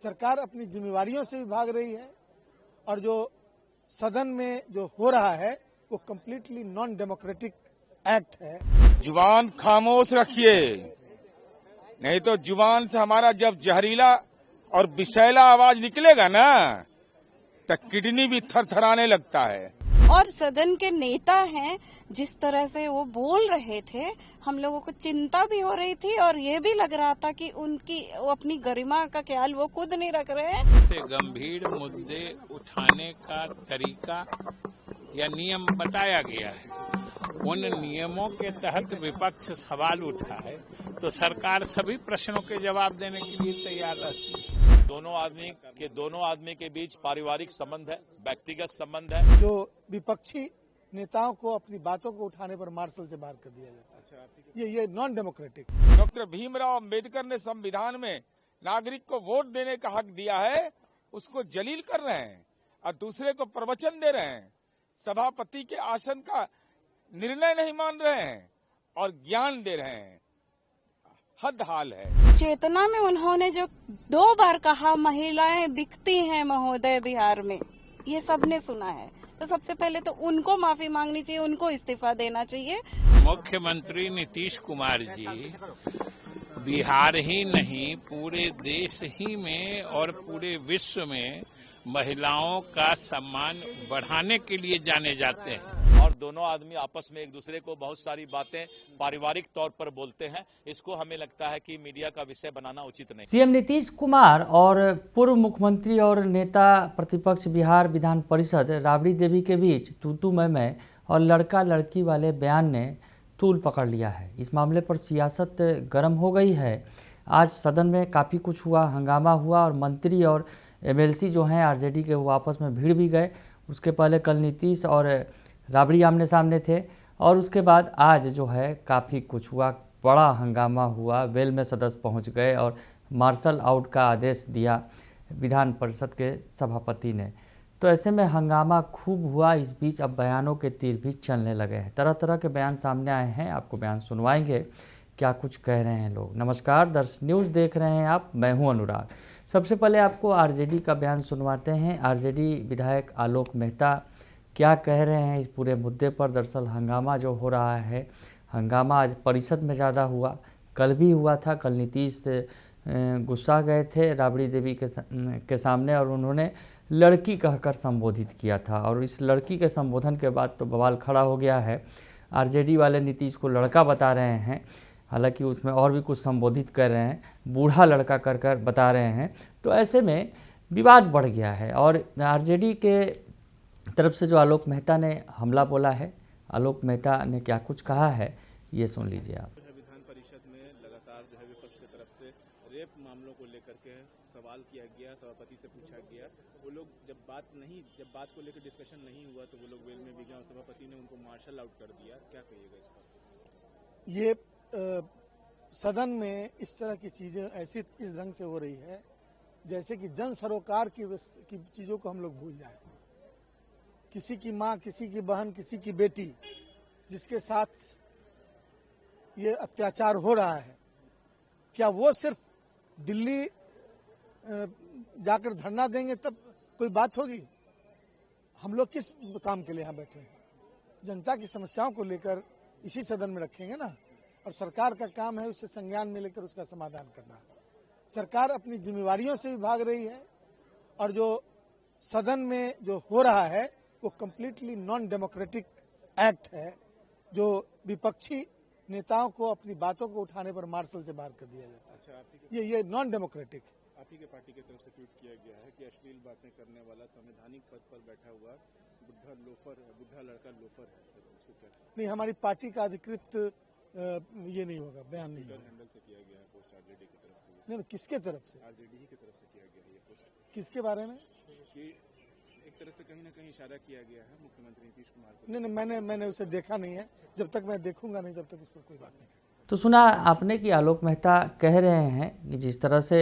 सरकार अपनी जिम्मेवारियों से भी भाग रही है और जो सदन में जो हो रहा है वो कम्प्लीटली नॉन डेमोक्रेटिक एक्ट है। जुबान खामोश रखिए, नहीं तो जुबान से हमारा जब जहरीला और विषैला आवाज निकलेगा ना तो किडनी भी थरथराने लगता है। और सदन के नेता हैं, जिस तरह से वो बोल रहे थे, हम लोगों को चिंता भी हो रही थी और ये भी लग रहा था कि वो अपनी गरिमा का ख्याल वो खुद नहीं रख रहे हैं। से गंभीर मुद्दे उठाने का तरीका या नियम बताया गया है। उन नियमों के तहत विपक्ष सवाल उठाए तो सरकार सभी प्रश्नों के जवाब देने के लिए तैयार रहती है। दोनों आदमी के बीच पारिवारिक संबंध है, व्यक्तिगत संबंध है। जो विपक्षी नेताओं को अपनी बातों को उठाने पर मार्शल से बाहर कर दिया जाता है। ये non democratic. Doctor Bhimrao Ambedkar ने संविधान में नागरिक को वोट देने का हक दिया है, उसको जलील कर रहे हैं और दूसरे को प्रवचन दे रहे हैं। सभापति के आसन का निर्णय नहीं मान रहे हैं और ज्ञान दे रहे हैं। हद हाल है। चेतना में उन्होंने जो 2 बार कहा महिलाएं बिकती हैं महोदय बिहार में, ये सबने सुना है। तो सबसे पहले तो उनको माफी मांगनी चाहिए, उनको इस्तीफा देना चाहिए। मुख्यमंत्री नीतीश कुमार जी बिहार ही नहीं पूरे देश ही में और पूरे विश्व में महिलाओं का सम्मान बढ़ाने के लिए जाने जाते हैं। और दोनों आदमी आपस में एक दूसरे को बहुत सारी बातें पारिवारिक तौर पर बोलते हैं। इसको हमें लगता है कि मीडिया का विषय बनाना उचित नहीं। सीएम नीतीश कुमार और पूर्व मुख्यमंत्री और नेता प्रतिपक्ष बिहार विधान परिषद राबड़ी देवी के बीच तू मैं और लड़का लड़की वाले बयान ने तूल पकड़ लिया है। इस मामले पर सियासत गर्म हो गई है। आज सदन में काफ़ी कुछ हुआ, हंगामा हुआ और मंत्री और एमएलसी जो हैं आरजेडी के वो आपस में भिड़ भी गए। उसके पहले कल नीतीश और राबड़ी आमने सामने थे और उसके बाद आज जो है काफ़ी कुछ हुआ, बड़ा हंगामा हुआ। वेल में सदस्य पहुंच गए और मार्शल आउट का आदेश दिया विधान परिषद के सभापति ने। तो ऐसे में हंगामा खूब हुआ। इस बीच अब बयानों के तीर भी चलने लगे हैं। तरह तरह के बयान सामने आए हैं, आपको बयान सुनवाएंगे क्या कुछ कह रहे हैं लोग। नमस्कार, दर्श न्यूज़ देख रहे हैं आप, मैं हूं अनुराग। सबसे पहले आपको आरजेडी का बयान सुनवाते हैं। आरजेडी विधायक आलोक मेहता क्या कह रहे हैं इस पूरे मुद्दे पर। दरअसल हंगामा जो हो रहा है, हंगामा आज परिषद में ज़्यादा हुआ, कल भी हुआ था। कल नीतीश से गुस्सा गए थे राबड़ी देवी के सामने और उन्होंने लड़की कहकर संबोधित किया था और इस लड़की के संबोधन के बाद तो बवाल खड़ा हो गया है। आरजेडी वाले नीतीश को लड़का बता रहे हैं, हालांकि उसमें और भी कुछ संबोधित कर रहे हैं, बूढ़ा लड़का कर बता रहे हैं। तो ऐसे में विवाद बढ़ गया है और आरजेडी के तरफ से जो आलोक मेहता ने हमला बोला है, आलोक मेहता ने क्या कुछ कहा है ये सुन लीजिए आप। विधान परिषद में लगातार जो है विपक्ष की तरफ से रेप मामलों को लेकर के सवाल किया गया, सभापति से पूछा गया। वो लोग जब बात को लेकर डिस्कशन नहीं हुआ तो वो लोग वेल में भी गए और सभापति ने उनको मार्शल आउट कर दिया। क्या कहिएगा इस पर? ये सदन में इस तरह की चीजें ऐसी इस ढंग से हो रही है जैसे कि जन सरोकार की चीजों को हम लोग भूल जाएं। किसी की माँ, किसी की बहन, किसी की बेटी जिसके साथ ये अत्याचार हो रहा है, क्या वो सिर्फ दिल्ली जाकर धरना देंगे तब कोई बात होगी? हम लोग किस काम के लिए यहाँ बैठे हैं? जनता की समस्याओं को लेकर इसी सदन में रखेंगे ना, और सरकार का काम है उसे संज्ञान में लेकर उसका समाधान करना। सरकार अपनी जिम्मेवारियों से भी भाग रही है और जो सदन में जो हो रहा है वो कम्प्लीटली नॉन डेमोक्रेटिक एक्ट है। जो विपक्षी नेताओं को अपनी बातों को उठाने पर मार्शल से बाहर कर दिया जाता है। ये नॉन डेमोक्रेटिक। आप ही के पार्टी की तरफ से ट्वीट किया गया है कि अश्लील बातें करने वाला संवैधानिक पद पर बैठा हुआ बुढ़ा लड़का लोफर है। इसको क्या? नहीं, हमारी पार्टी का अधिकृत ये नहीं होगा, बयान नहीं होगा। हैंडल से किया गया है पोस्ट आरजेडी की तरफ से। नहीं, किसके तरफ से? आरजेडी ही की तरफ से किया गया है ये पोस्ट। किसके बारे में? कि एक तरह से कहीं ना कहीं इशारा किया गया है मुख्यमंत्री नीतीश कुमार को। नहीं, मैंने उसे देखा नहीं है। जब तक मैं देखूंगा नहीं तब तक उस पर कोई बात नहीं। तो सुना आपने कि आलोक मेहता कह रहे हैं कि जिस तरह से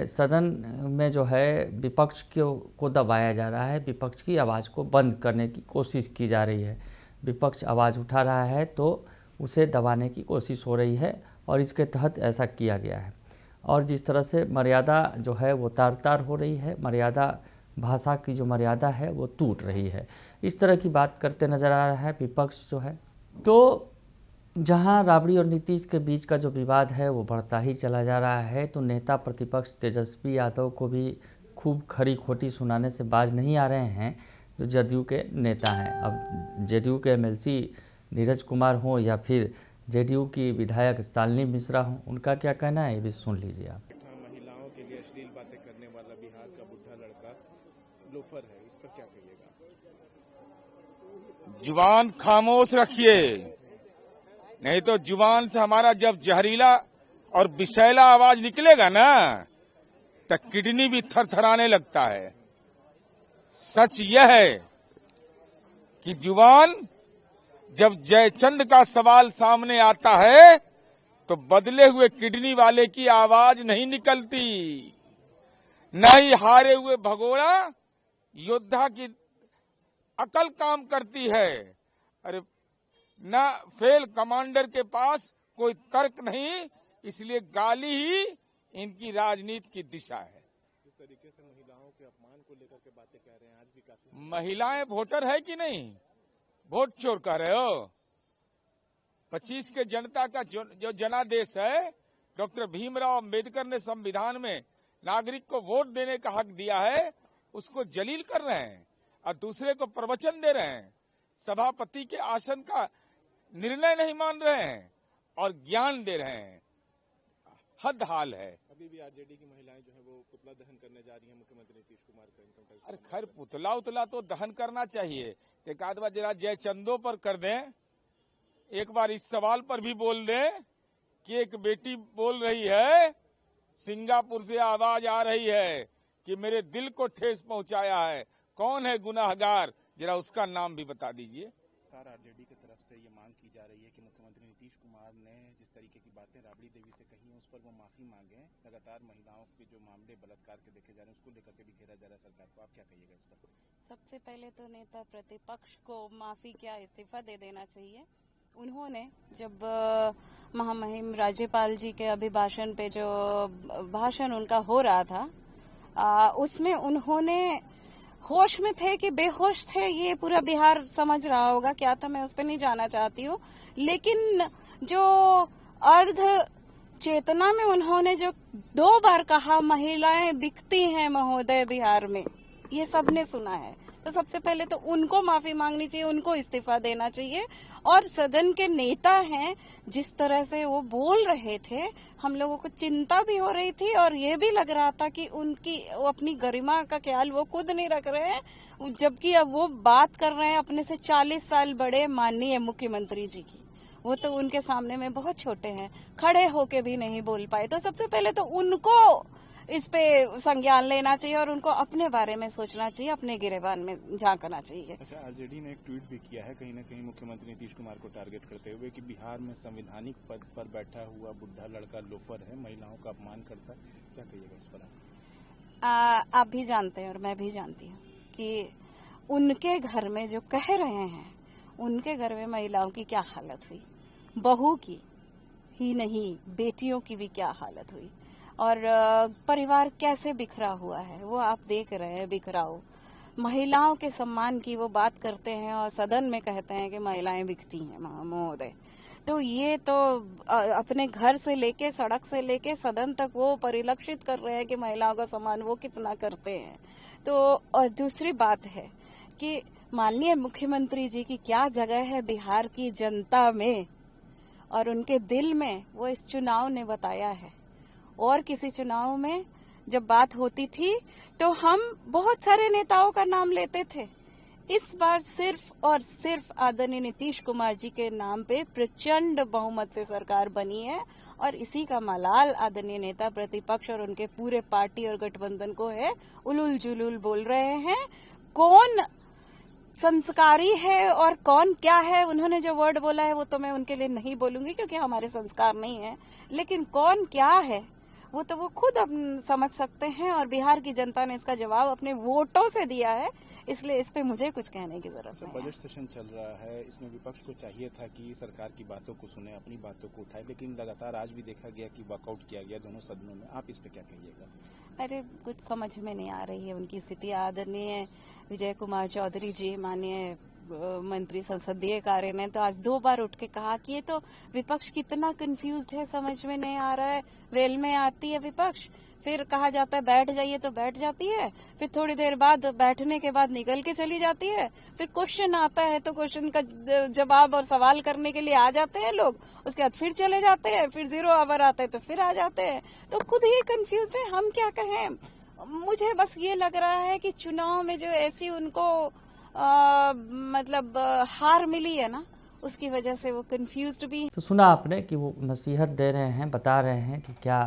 सदन में जो है विपक्ष को दबाया जा रहा है, विपक्ष की आवाज़ को बंद करने की कोशिश की जा रही है। विपक्ष आवाज़ उठा रहा है तो उसे दबाने की कोशिश हो रही है और इसके तहत ऐसा किया गया है। और जिस तरह से मर्यादा जो है वो तार तार हो रही है, मर्यादा भाषा की जो मर्यादा है वो टूट रही है, इस तरह की बात करते नज़र आ रहा है विपक्ष जो है। तो जहां राबड़ी और नीतीश के बीच का जो विवाद है वो बढ़ता ही चला जा रहा है, तो नेता प्रतिपक्ष तेजस्वी यादव को भी खूब खरी खोटी सुनाने से बाज नहीं आ रहे हैं जो जदयू के नेता हैं। अब जेडीयू के एमएलसी नीरज कुमार हों या फिर जेडीयू की विधायक शालिनी मिश्रा हों, उनका क्या कहना है ये भी सुन लीजिए आप। महिलाओं के लिए अश्लील बातें करने वाला बिहार का बुढ़ा लड़का लोफर है, इस पर क्या कहिएगा? जुबान खामोश रखिए, नहीं तो जुबान से हमारा जब जहरीला और विषैला आवाज निकलेगा ना तो किडनी भी थरथराने लगता है। सच यह है कि जुबान जब जयचंद का सवाल सामने आता है तो बदले हुए किडनी वाले की आवाज नहीं निकलती, न ही हारे हुए भगोड़ा योद्धा की अकल काम करती है। अरे न फेल कमांडर के पास कोई तर्क नहीं, इसलिए गाली ही इनकी राजनीति की दिशा है। जिस तरीके से महिलाओं के अपमान को लेकर के बातें कह रहे हैं, आज भी काफी महिलाएं वोटर है कि नहीं? वोट चोर कह रहे हो। 25 के जनता का जो जनादेश है, डॉक्टर भीमराव अंबेडकर ने संविधान में नागरिक को वोट देने का हक दिया है, उसको जलील कर रहे हैं और दूसरे को प्रवचन दे रहे हैं। सभापति के आसन का निर्णय नहीं मान रहे हैं और ज्ञान दे रहे हैं। हद हाल है। अभी भी आरजेडी की महिलाएं जो है वो पुतला दहन करने जा रही हैं मुख्यमंत्री नीतीश कुमार का इनकम टैक्स। अरे खैर पुतला उतला तो दहन करना चाहिए, एक आध बार जरा जयचंदों पर कर दें, एक बार इस सवाल पर भी बोल दें कि एक बेटी बोल रही है, सिंगापुर से आवाज आ रही है कि मेरे दिल को ठेस पहुंचाया है, कौन है गुनाहगार, जरा उसका नाम भी बता दीजिए। आरजेडी की तरफ से ये मांग की जा रही है कि मुख्यमंत्री नीतीश कुमार ने जिस तरीके की बातें राबड़ी देवी से कही हैं उस पर वो माफी मांगे। लगातार महिलाओं के जो मामले बलात्कार के देखे जा रहे हैं उसको लेकर के भी घेरा जा रहा है सरकार को, आप क्या कहिएगा इस पर? सबसे पहले तो नेता प्रतिपक्ष को माफी क्या इस्तीफा दे देना चाहिए। उन्होंने जब महामहिम राज्यपाल जी के अभिभाषण पे जो भाषण उनका हो रहा था, उसमें उन्होंने होश में थे कि बेहोश थे, ये पूरा बिहार समझ रहा होगा क्या था, मैं उस पर नहीं जाना चाहती हूँ। लेकिन जो अर्ध चेतना में उन्होंने जो 2 बार कहा महिलाएं बिकती हैं महोदय बिहार में, ये सबने सुना है। तो सबसे पहले तो उनको माफी मांगनी चाहिए, उनको इस्तीफा देना चाहिए। और सदन के नेता हैं, जिस तरह से वो बोल रहे थे, हम लोगों को चिंता भी हो रही थी और ये भी लग रहा था कि वो अपनी गरिमा का ख्याल वो खुद नहीं रख रहे हैं, जबकि अब वो बात कर रहे हैं अपने से 40 साल बड़े माननीय मुख्यमंत्री जी की। वो तो उनके सामने में बहुत छोटे हैं, खड़े होके भी नहीं बोल पाए। तो सबसे पहले तो उनको इस पे संज्ञान लेना चाहिए और उनको अपने बारे में सोचना चाहिए, अपने गिरेबान में झांकना चाहिए। अच्छा, आरजेडी ने एक ट्वीट भी किया है कहीं न कहीं मुख्यमंत्री नीतीश कुमार को टारगेट करते हुए कि बिहार में संवैधानिक पद पर बैठा हुआ बुढ़ा लड़का लोफर है, महिलाओं का अपमान करता है, क्या कहिएगा इस पर? आप भी जानते हैं और मैं भी जानती हूँ कि उनके घर में जो कह रहे हैं, उनके घर में महिलाओं की क्या हालत हुई, बहू की ही नहीं बेटियों की भी क्या हालत हुई, और परिवार कैसे बिखरा हुआ है वो आप देख रहे हैं। बिखराव महिलाओं के सम्मान की वो बात करते हैं और सदन में कहते हैं कि महिलाएं बिकती हैं महोदय। तो ये तो अपने घर से लेके सड़क से लेके सदन तक वो परिलक्षित कर रहे हैं कि महिलाओं का सम्मान वो कितना करते हैं। तो और दूसरी बात है कि माननीय मुख्यमंत्री जी की क्या जगह है बिहार की जनता में और उनके दिल में, वो इस चुनाव ने बताया है। और किसी चुनाव में जब बात होती थी तो हम बहुत सारे नेताओं का नाम लेते थे, इस बार सिर्फ और सिर्फ आदरणीय नीतीश कुमार जी के नाम पे प्रचंड बहुमत से सरकार बनी है और इसी का मलाल आदरणीय नेता प्रतिपक्ष और उनके पूरे पार्टी और गठबंधन को है। उलूल जुलूल बोल रहे हैं, कौन संस्कारी है और कौन क्या है। उन्होंने जो वर्ड बोला है वो तो मैं उनके लिए नहीं बोलूंगी क्योंकि हमारे संस्कार नहीं है, लेकिन कौन क्या है वो तो वो खुद समझ सकते हैं, और बिहार की जनता ने इसका जवाब अपने वोटों से दिया है, इसलिए इस पे मुझे कुछ कहने की जरूरत नहीं है। बजट सेशन चल रहा है, इसमें विपक्ष को चाहिए था कि सरकार की बातों को सुने, अपनी बातों को उठाए, लेकिन लगातार आज भी देखा गया कि वॉकआउट किया गया दोनों सदनों में। आप इस पे क्या कहिएगा? अरे कुछ समझ में नहीं आ रही है उनकी स्थिति। आदरणीय विजय कुमार चौधरी जी, माननीय मंत्री संसदीय कार्य ने तो आज 2 बार उठ के कहा कि ये तो विपक्ष कितना कंफ्यूज्ड है, समझ में नहीं आ रहा है। वेल में आती है विपक्ष, फिर कहा जाता है बैठ जाइए तो बैठ जाती है, फिर थोड़ी देर बाद बैठने के बाद निकल के चली जाती है, फिर क्वेश्चन आता है तो क्वेश्चन का जवाब और सवाल करने के लिए आ जाते हैं लोग, उसके बाद फिर चले जाते हैं, फिर 0 आवर आते हैं तो फिर आ जाते हैं। तो खुद ही कंफ्यूज है, हम क्या कहें। मुझे बस ये लग रहा है कि चुनाव में जो ऐसी उनको मतलब हार मिली है ना, उसकी वजह से वो कंफ्यूज्ड भी। तो सुना आपने कि वो नसीहत दे रहे हैं, बता रहे हैं कि क्या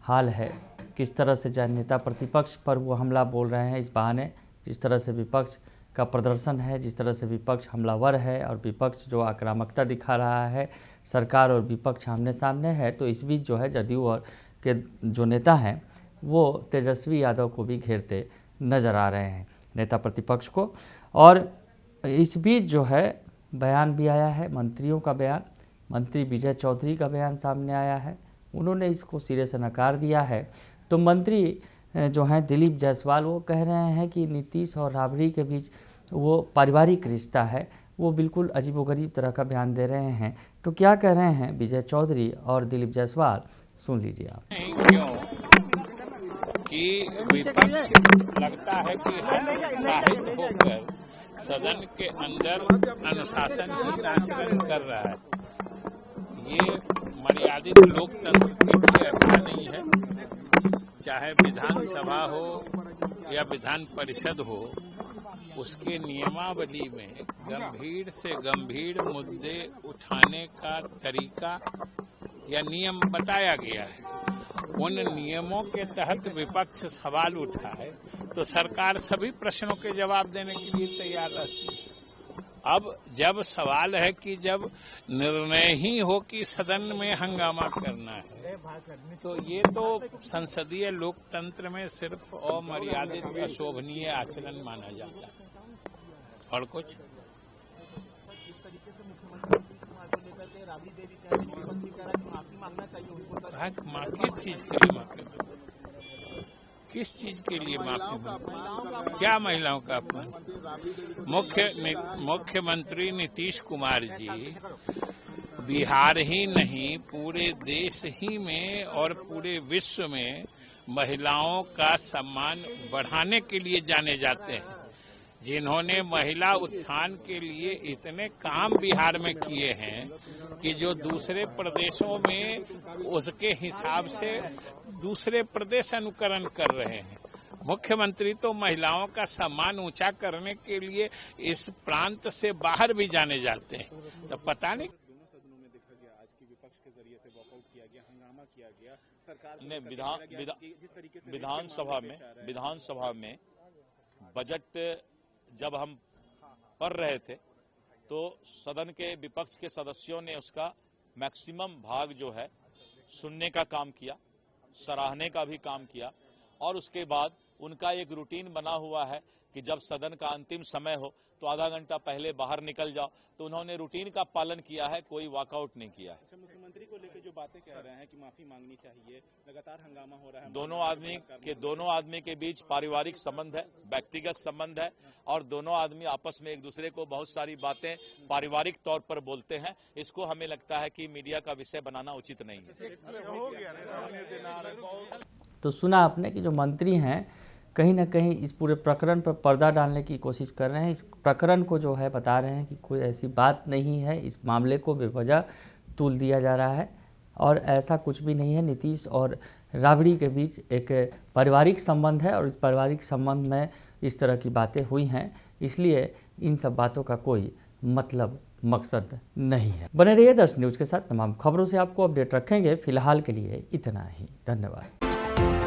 हाल है, किस तरह से जो नेता प्रतिपक्ष पर वो हमला बोल रहे हैं। इस बहाने जिस तरह से विपक्ष का प्रदर्शन है, जिस तरह से विपक्ष हमलावर है और विपक्ष जो आक्रामकता दिखा रहा है, सरकार और विपक्ष आमने सामने है, तो इस बीच जो है जदयू और के जो नेता हैं वो तेजस्वी यादव को भी घेरते नज़र आ रहे हैं, नेता प्रतिपक्ष को। और इस बीच जो है बयान भी आया है, मंत्रियों का बयान, मंत्री विजय चौधरी का बयान सामने आया है, उन्होंने इसको सिरे से नकार दिया है। तो मंत्री जो हैं दिलीप जायसवाल, वो कह रहे हैं कि नीतीश और राबड़ी के बीच वो पारिवारिक रिश्ता है, वो बिल्कुल अजीबोगरीब तरह का बयान दे रहे हैं। तो क्या कह रहे हैं विजय चौधरी और दिलीप जायसवाल, सुन लीजिए आप। क्यों कि विपक्ष लगता है कि उत्साहित होकर सदन के अंदर अनुशासनहीन आचरण कर रहा है। ये मर्यादित लोकतंत्र के लिए अच्छा नहीं है। चाहे विधानसभा हो या विधान परिषद हो, उसके नियमावली में गंभीर से गंभीर मुद्दे उठाने का तरीका या नियम बताया गया है। उन नियमों के तहत विपक्ष सवाल उठाए तो सरकार सभी प्रश्नों के जवाब देने के लिए तैयार रहती है। अब जब सवाल है कि जब निर्णय ही हो कि सदन में हंगामा करना है, तो ये तो संसदीय लोकतंत्र में सिर्फ अमर्यादित अशोभनीय आचरण माना जाता है और कुछ। किस चीज के लिए माफी, किस चीज के लिए माफी, क्या महिलाओं का अपमान? मुख्यमंत्री नीतीश कुमार जी बिहार ही नहीं पूरे देश ही में और पूरे विश्व में महिलाओं का सम्मान बढ़ाने के लिए जाने जाते हैं, जिन्होंने महिला उत्थान के लिए इतने काम बिहार में किए हैं कि जो दूसरे प्रदेशों में उसके हिसाब से दूसरे प्रदेश अनुकरण कर रहे हैं। मुख्यमंत्री तो महिलाओं का सम्मान ऊंचा करने के लिए इस प्रांत से बाहर भी जाने जाते हैं। तो पता नहीं दोनों सदनों में देखा गया आज की विपक्ष के जरिए से वॉकआउट किया गया, हंगामा किया गया, सरकार ने विधानसभा में बजट जब हम पढ़ रहे थे तो सदन के विपक्ष के सदस्यों ने उसका मैक्सिमम भाग जो है सुनने का काम किया, सराहने का भी काम किया, और उसके बाद उनका एक रूटीन बना हुआ है कि जब सदन का अंतिम समय हो तो आधा घंटा पहले बाहर निकल जाओ। तो उन्होंने रूटीन का पालन किया है, कोई वॉकआउट नहीं किया है। मुख्यमंत्री को लेकर जो बातें कह रहे हैं कि माफी मांगनी चाहिए, लगातार हंगामा हो रहा है, दोनों आदमी के बीच पारिवारिक संबंध है, व्यक्तिगत संबंध है, और दोनों आदमी आपस में एक दूसरे को बहुत सारी बातें पारिवारिक तौर पर बोलते हैं। इसको हमें लगता है कि मीडिया का विषय बनाना उचित नहीं है। तो सुना आपने कि जो मंत्री हैं कहीं ना कहीं इस पूरे प्रकरण पर पर्दा डालने की कोशिश कर रहे हैं। इस प्रकरण को जो है बता रहे हैं कि कोई ऐसी बात नहीं है, इस मामले को बेवजह तूल दिया जा रहा है और ऐसा कुछ भी नहीं है। नीतीश और राबड़ी के बीच एक पारिवारिक संबंध है और इस पारिवारिक संबंध में इस तरह की बातें हुई हैं, इसलिए इन सब बातों का कोई मतलब मकसद नहीं है। बने रहिए दर्श न्यूज़ के साथ, तमाम खबरों से आपको अपडेट रखेंगे। फिलहाल के लिए इतना ही, धन्यवाद।